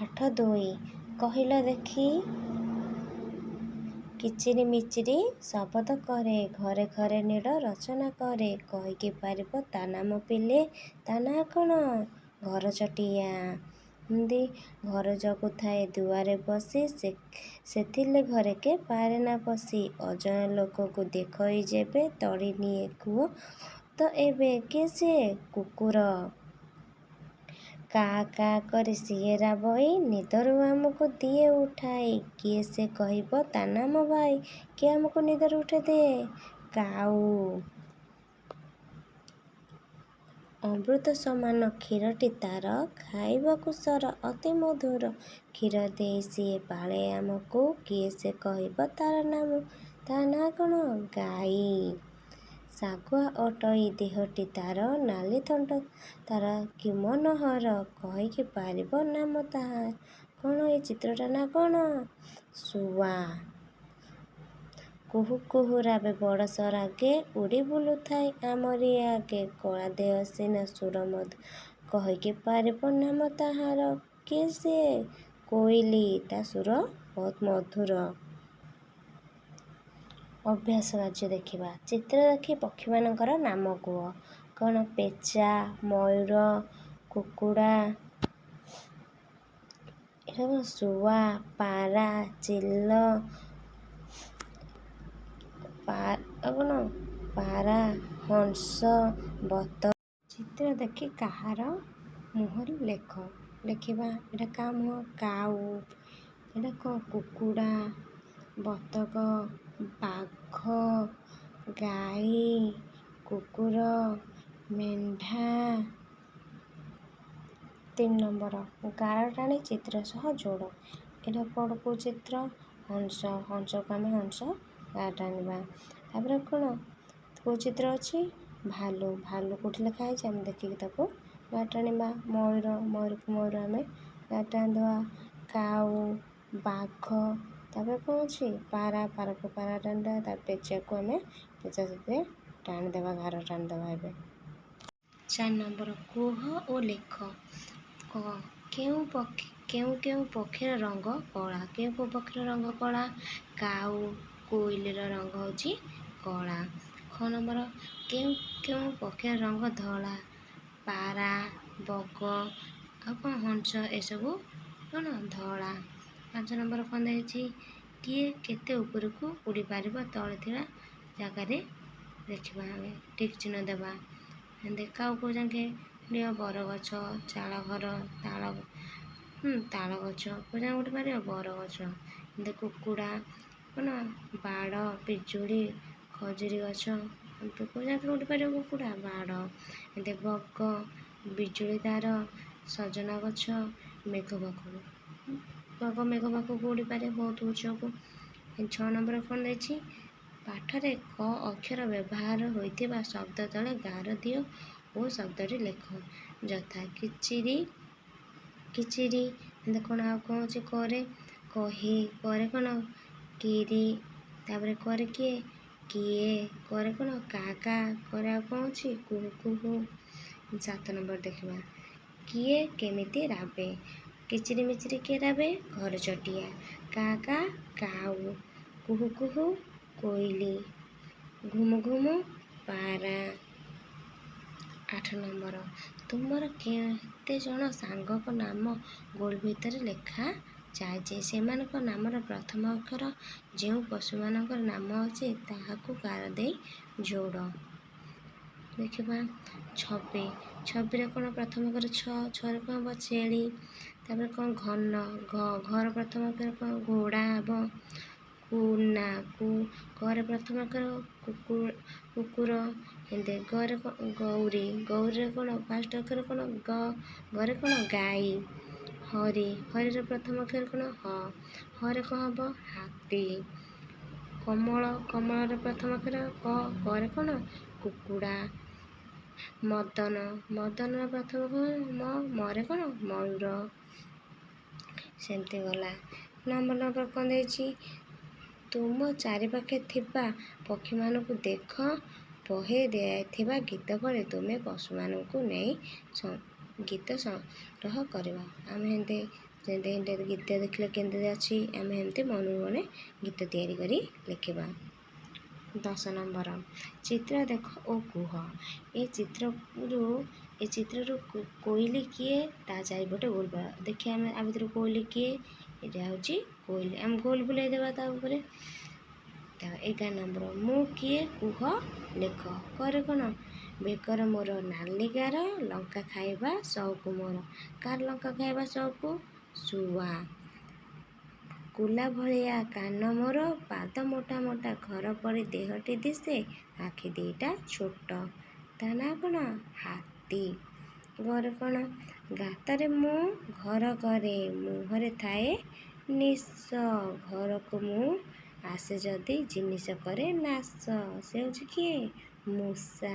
ପାଠ 2 କହିଲ ଦେଖି। କିଚିରି ମିଚିରି ଶବଦ କରେ, ଘରେ ଘରେ ନୀଡ଼ ରଚନା କରେ। କହିକି ପାରିବ ତା ନାମ ପିଲେ, ତା ନାଁ କ'ଣ? ଘରଚଟିଆ। ଘର ଜଗୁଥାଏ ଦୁଆରେ ବସି, ସେଥିଲେ ଘରେ କେ ପାରେ ନା ପଶି। ଅଜଣା ଲୋକକୁ ଦେଖଇ ଯେବେ, ତଡ଼ି ନିଏ କୁହ ତ ଏବେ। କିଏ ସିଏ? କୁକୁର। କା କା କରି ସିଏ ରାବଇ, ନିଦରୁ ଆମକୁ ଦିଏ ଉଠାଇ। କିଏ ସେ କହିବ ତା ନାମ ଭାଇ, କିଏ ଆମକୁ ନିଦରୁ ଉଠାଇ ଦିଏ? କାଉ। ଅମୃତ ସମାନ କ୍ଷୀରଟି ତାର, ଖାଇବାକୁ ସର ଅତି ମଧୁର। କ୍ଷୀର ଦେଇ ସିଏ ପାଳେ ଆମକୁ, କିଏ ସେ କହିବ ତାର ନାମ, ତା ନାଁ କ'ଣ? ଗାଈ। ଶାଗୁଆ ଅଟୋଇ ଦେହଟି ତାର, ନାଲି ଥଣ୍ଟ ତାର କି ମନୋହର। କହିକି ପାରିବ ନାମ ତାହାର, କ'ଣ ଏଇ ଚିତ୍ରଟା ନାଁ କ'ଣ? ଶୁଆ। କୁହୁ କୁହୁ ରାବେ ବରଷ ରାଗେ, ଉଡ଼ି ବୁଲୁଥାଏ ଆମରି ଆଗେ। କଳା ଦେହ ସିନା ସୁର ମଧୁର, କହିକି ପାରିବ ନାମ ତାହାର। କିଏ ସିଏ? କୋଇଲି, ତା ସୁର ବହୁତ ମଧୁର। ଅଭ୍ୟାସ କାର୍ଯ୍ୟ ଦେଖିବା। ଚିତ୍ର ଦେଖି ପକ୍ଷୀମାନଙ୍କର ନାମ କୁହ। କ'ଣ? ପେଚା, ମୟୂର, କୁକୁଡ଼ା, ଏଇଟା କ'ଣ? ଶୁଆ, ପାରା, ଚିଲ, କ'ଣ? ପାରା, ହଂସ, ବତକ। ଚିତ୍ର ଦେଖି କାହାର ମୁହଁ ଲେଖିବା। ଏଇଟା କାହା ମୁହଁ? କାଉ। ଏଇଟା କ'ଣ? କୁକୁଡ଼ା, ବତକ, ବାଘ, ଗାଈ, କୁକୁର, ମେଣ୍ଢା। 3 ନମ୍ବର, ଗାର ଟାଣି ଚିତ୍ର ସହ ଯୋଡ଼। ଏଇଟା କୋଉ ଚିତ୍ର? ହଂସ। ହଂସକୁ ଆମେ ହଂସ ଗାର ଟାଣିବା। ତାପରେ କ'ଣ? କୋଉ ଚିତ୍ର ଅଛି? ଭାଲୁ। ଭାଲୁ କୋଉଠି ଲେଖା ହେଇଛି? ଆମେ ଦେଖିକି ତାକୁ ଗାର ଟାଣିବା। ମୟୂର। ମୟୂରକୁ ମୟୂର ଆମେ ଗାର ଟାଣିଦେବା। କାଉ, ବାଘ, ତାପରେ କ'ଣ ଅଛି? ପାରା। ପାରାକୁ ପାରା ଟାଣିଦେବା। ତାପରେ ପେଚାକୁ ଆମେ ପେଚା ସେଥିରେ ଟାଣିଦେବା, ଗାର ଟାଣିଦେବା। ଏବେ 4 ନମ୍ବର, କୁହ ଓ ଲେଖ। କେଉଁ ପକ୍ଷୀର ରଙ୍ଗ କଳା? କେଉଁ ପକ୍ଷୀର ରଙ୍ଗ କଳା? କାଉ, କୋଇଲିର ରଙ୍ଗ ହେଉଛି କଳା। ଖ ନମ୍ବର, କେଉଁ ପକ୍ଷୀର ରଙ୍ଗ ଧଳା? ପାରା, ବଗ, ଆଉ କ'ଣ? ହଂସ, ଏସବୁ କ'ଣ? ଧଳା। 5 ନମ୍ବର କ'ଣ ଦେଇଛି? କିଏ କେତେ ଉପରକୁ ଉଡ଼ି ପାରିବ? ତଳେ ଥିବା ଜାଗାରେ ଦେଖିବା, ଆମେ ଠିକ୍ ଚିହ୍ନ ଦେବା। କାଉ କୋଉ ଯାକେ? ବରଗଛ, ଚାଳଘର, ତାଳ ଗଛ କୋଉ ଯାକେ ଉଠି ପାରିବ? ବରଗଛ। କୁକୁଡ଼ା କ'ଣ? ବାଡ଼, ପିଜୁଳି, ଖଜୁରୀ ଗଛ, କୋଉ ଯାକେ ଉଠି ପାରିବ କୁକୁଡ଼ା? ବାଡ଼। ବଗ, ବିଜୁଳି ତାର, ସଜନା ଗଛ, ମେଘ ପାଖକୁ ଉଡ଼ି ପାରିବ ବହୁତ ଉଚ୍ଚକୁ। 6 ନମ୍ବର କ'ଣ ଦେଇଛି? ପାଠରେ କ ଅକ୍ଷର ବ୍ୟବହାର ହୋଇଥିବା ଶବ୍ଦ ତଳେ ଗାର ଦିଅ ଓ ଶବ୍ଦଟି ଲେଖ। ଯଥା କିଚିରି, କିଚିରି। କ'ଣ? ଆଉ କ'ଣ ଅଛି? କରେ, କହି। କରେ କ'ଣ? କିରି। ତାପରେ କରେ କିଏ? କିଏ। କରେ କ'ଣ? କା କା। କରେ ଆଉ କ'ଣ ଅଛି? କୁହୁ କୁହୁ। 7 ନମ୍ବର ଦେଖିବା। କିଏ କେମିତି ରାବେ? କିଚିରି ମିଚିରି କିଏ ରାବେ? ଘରଚଟିଆ। କା କା, କାଉ। କୁହୁ କୁହୁ, କୋଇଲି। ଘୁମୁ ଘୁମୁ, ପାରା। 8 ନମ୍ବର, ତୁମର କେତେ ଜଣ ସାଙ୍ଗଙ୍କ ନାମ ଗୋଲ ଭିତରେ ଲେଖାଯାଇଛି। ସେମାନଙ୍କ ନାମର ପ୍ରଥମ ଅକ୍ଷର ଯେଉଁ ପଶୁମାନଙ୍କର ନାମ ଅଛି ତାହାକୁ ଗାର ଦେଇ ଯୋଡ଼। ଦେଖିବା। ଛବି। ଛବିରେ କ'ଣ? ପ୍ରଥମ ଅକ୍ଷର ଛ। ଛରେ କ'ଣ ହେବ? ଛେଳି। ତାପରେ କ'ଣ? ଘନ। ଘର ପ୍ରଥମ ଅକ୍ଷର କ'ଣ? ଘୋଡ଼ା ହେବ। କୁନା। କରେ ପ୍ରଥମ ଅକ୍ଷର କୁକୁର। ଗରେ ଗୌରୀ। ଗୌରୀରେ କ'ଣ? ଫାଷ୍ଟ ଅକ୍ଷର କ'ଣ? ଗ। ଗରେ କ'ଣ? ଗାଈ। ହରି। ହରିର ପ୍ରଥମ ଅକ୍ଷର କ'ଣ? ହ। ହରେ କ'ଣ ହେବ? ହାତୀ। କମଳ। କମଳର ପ୍ରଥମ ଅକ୍ଷର କ। କରେ କ'ଣ? କୁକୁଡ଼ା। ମଦନ। ମଦନର ପ୍ରଥମ କ'ଣ? ମ। ମରେ କ'ଣ? ମୟୂର। ସେମିତି ଗଲା। ନମ୍ବର କ'ଣ ଦେଇଛି? ତୁମ ଚାରିପାଖେ ଥିବା ପକ୍ଷୀମାନଙ୍କୁ ଦେଖ, ବହି ଦିଆଯାଇଥିବା ଗୀତ ଭଳି ତୁମେ ପଶୁମାନଙ୍କୁ ନେଇ ଗୀତ ସଂଗ୍ରହ କରିବା। ଆମେ ଯେମିତି ଏଠି ଗୀତ ଦେଖିଲେ କେମିତି ଅଛି ଆମେ ଏମିତି ମନକୁ ମନେ ଗୀତ ତିଆରି କରି ଲେଖିବା। 10 ନମ୍ବର ଚିତ୍ର ଦେଖ ଓ କୁହ। ଏ ଚିତ୍ରରୁ କୋଇଲି କିଏ ତା ଚାରିପଟେ ଗୋଲ ଦେଖିବା ଆମେ ଆ ଭିତରୁ କୋଇଲି କିଏ ଏଇଟା ହେଉଛି କୋଇଲି ଆମେ ଗୋଲ ବୁଲେଇ ଦେବା ତା ଉପରେ। 11 ନମ୍ବର ମୁଁ କିଏ କୁହ ଲେଖ। କରେ କ'ଣ ବେକର ମୋର ନାଲି ଗାର ଲଙ୍କା ଖାଇବା ସଉକୁ ମୋର। କାହାର ଲଙ୍କା ଖାଇବା ସଉକୁ ଶୁଆ। କୁଲା ଭଳିଆ କାନ ମୋର ପାଦ ମୋଟା ମୋଟା ଘର ପରି ଦେହଟି ଦିଶେ ଆଖି ଦିଟା ଛୋଟ। ତା ନାଁ କ'ଣ ହାତୀ। ଘରେ କ'ଣ ଗାତରେ ମୁଁ ଘର କରେ ମୁହଁରେ ଥାଏ ନିଶ ଘରକୁ ମୁଁ ଆସେ ଯଦି ଜିନିଷ କରେ ନାଶ। ସେ ହେଉଛି କିଏ ମୂଷା।